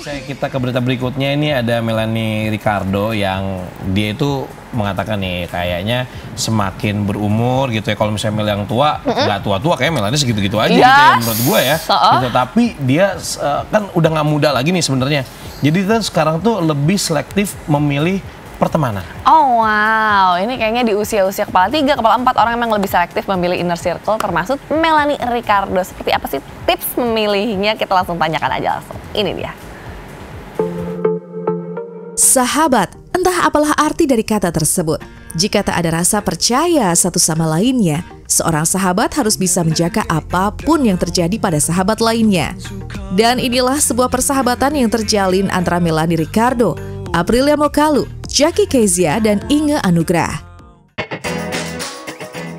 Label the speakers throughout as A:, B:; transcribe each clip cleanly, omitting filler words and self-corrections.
A: Kita ke berita berikutnya. Ini ada Melanie Ricardo yang dia itu mengatakan nih kayaknya semakin berumur gitu ya. Kalau misalnya Mel yang tua, nggak tua-tua kayak Melanie segitu-gitu aja gitu ya menurut gue ya. Gitu. Tapi dia kan udah nggak muda lagi nih sebenarnya. Jadi kita sekarang tuh lebih selektif memilih pertemanan.
B: Oh wow, ini kayaknya di usia-usia kepala 3, kepala 4 orang memang lebih selektif memilih inner circle, termasuk Melanie Ricardo. Seperti apa sih tips memilihnya? Kita langsung tanyakan aja langsung. Ini dia.
C: Sahabat, entah apalah arti dari kata tersebut. Jika tak ada rasa percaya satu sama lainnya, seorang sahabat harus bisa menjaga apapun yang terjadi pada sahabat lainnya. Dan inilah sebuah persahabatan yang terjalin antara Melanie Ricardo, Aprilia Mokalu, Jackie Kezia, dan Inge Anugrah.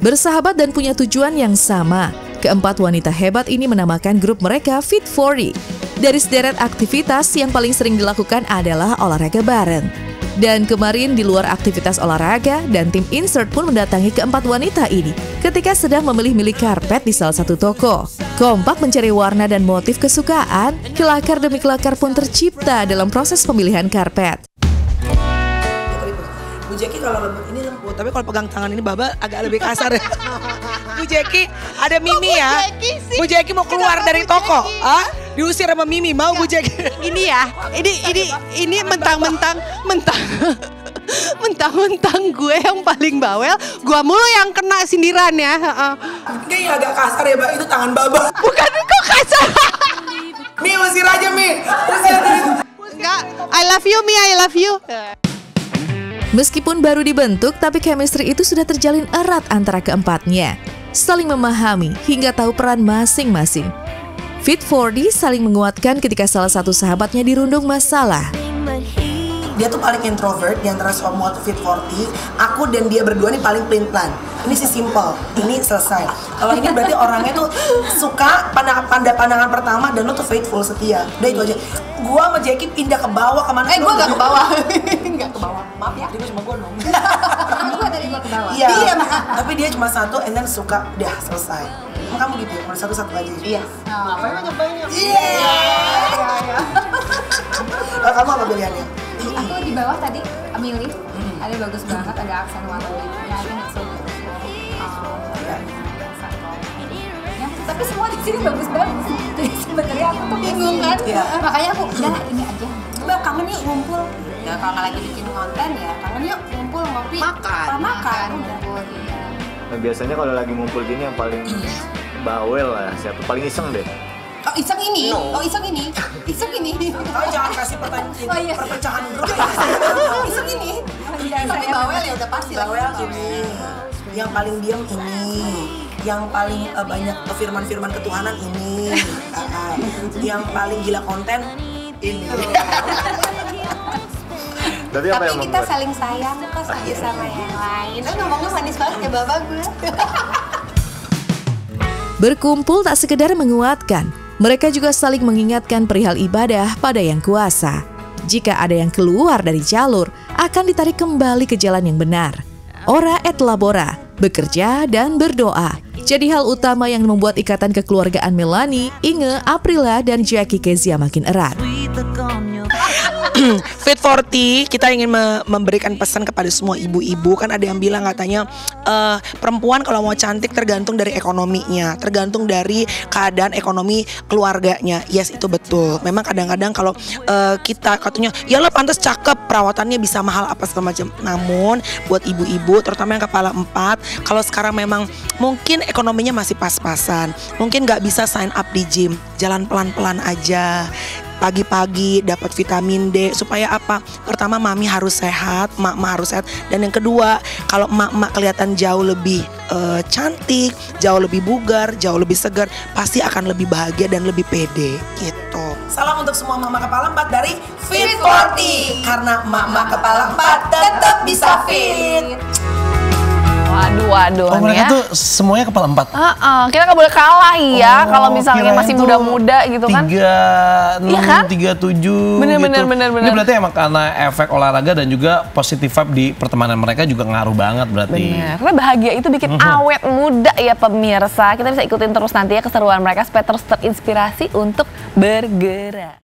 C: Bersahabat dan punya tujuan yang sama, keempat wanita hebat ini menamakan grup mereka Fit 40. Dari sederet aktivitas yang paling sering dilakukan adalah olahraga bareng. Dan kemarin di luar aktivitas olahraga, dan tim Insert pun mendatangi keempat wanita ini ketika sedang memilih-milih karpet di salah satu toko. Kompak mencari warna dan motif kesukaan, kelakar demi kelakar pun tercipta dalam proses pemilihan karpet.
D: Bu Jackie kalau lembut ini lembut, tapi kalau pegang tangan ini Baba agak lebih kasar ya. Bu Jackie ada Mimi ya. Bu Jackie mau keluar dari toko, diusir sama Mimi, mau Bu Jackie?
E: Ini ya, ini mentang-mentang gue yang paling bawel, gue mulu yang kena sindiran ya.
D: Kayaknya agak kasar ya, Mbak, itu tangan Baba.
E: Bukan, kok kasar?
D: Mi, usir aja Mi, usir.
E: Enggak, I love you Mi, I love you.
C: Meskipun baru dibentuk, tapi chemistry itu sudah terjalin erat antara keempatnya. Saling memahami hingga tahu peran masing-masing. Fit 40 saling menguatkan ketika salah satu sahabatnya dirundung masalah.
D: Dia tuh paling introvert di antara semua Fit 40. Aku dan dia berdua nih paling plan. Ini sih simple, ini selesai. Kalau ini berarti orangnya tuh suka pandangan pertama dan lo tuh faithful, setia. Udah itu aja. Gua sama Jackie pindah ke bawah kemana?
E: Gua gak ke bawah. Gak ke bawah. Maaf ya.
D: Dia cuma gua dong.
E: Gua tadi gua ke bawah.
D: Iya. Tapi dia cuma satu, and then suka, udah selesai. Emang kamu gitu ya? Mau satu-satu aja? Iya.
E: Ngapain banyak-banyak?
D: Iya. Kamu apa pilihannya?
F: Aku di bawah tadi milih, ada bagus banget, ada aksen warna birunya, ada so tapi semua di sini bagus-bagus. Jadi sebenarnya aku tuh bingung kan, makanya aku udah ini aja. Mbak kangen yuk ngumpul. Ya kalau nggak lagi bikin konten ya kangen yuk ngumpul ngopi. Makan.
G: Nah, biasanya kalau lagi ngumpul gini yang paling bawel lah siapa? Paling iseng deh.
E: Oh iseng ini, iseng ini.
D: Oh jangan kasih perpecahan grup.
E: Iseng ini. Tapi bawel ya udah pasti lah.
D: Bawel ini, yang paling diam ini, yang paling banyak firman-firman ketuhanan ini, yang paling gila konten ini.
G: Tapi
F: kita saling sayang kok satu sama yang lain.
E: Ngomongnya manis banget ya bapak gue.
C: Berkumpul tak sekedar menguatkan, mereka juga saling mengingatkan perihal ibadah pada yang kuasa. Jika ada yang keluar dari jalur, akan ditarik kembali ke jalan yang benar. Ora et labora, bekerja dan berdoa. Jadi hal utama yang membuat ikatan kekeluargaan Melanie, Inge, Aprilia, dan Jackie Kezia makin erat.
D: Fit 40, kita ingin memberikan pesan kepada semua ibu-ibu. Kan ada yang bilang katanya perempuan kalau mau cantik tergantung dari ekonominya, tergantung dari keadaan ekonomi keluarganya. Yes, itu betul. Memang kadang-kadang kalau kita katanya ya lo pantas cakep, perawatannya bisa mahal apa segala macam. Namun buat ibu-ibu terutama yang kepala 4, kalau sekarang memang mungkin ekonominya masih pas-pasan, mungkin nggak bisa sign up di gym, jalan pelan-pelan aja. Pagi-pagi dapat vitamin D supaya apa? Pertama mami harus sehat, mak harus sehat, dan yang kedua kalau mak kelihatan jauh lebih cantik, jauh lebih bugar, jauh lebih segar, pasti akan lebih bahagia dan lebih pede gitu. Salam untuk semua mama kepala 4 dari Fit 40, karena mama kepala 4 tetap bisa fit.
B: Waduh
A: mereka
B: ya.
A: tuh semuanya kepala 4.
B: Kita nggak boleh kalah ya kalau misalnya masih muda-muda gitu kan.
A: 36, 37
B: Bener.
A: Ini berarti emang karena efek olahraga dan juga positive vibe di pertemanan mereka juga ngaruh banget berarti.
B: Bener, karena bahagia itu bikin awet muda ya pemirsa. Kita bisa ikutin terus nanti ya keseruan mereka supaya terus terinspirasi untuk bergerak.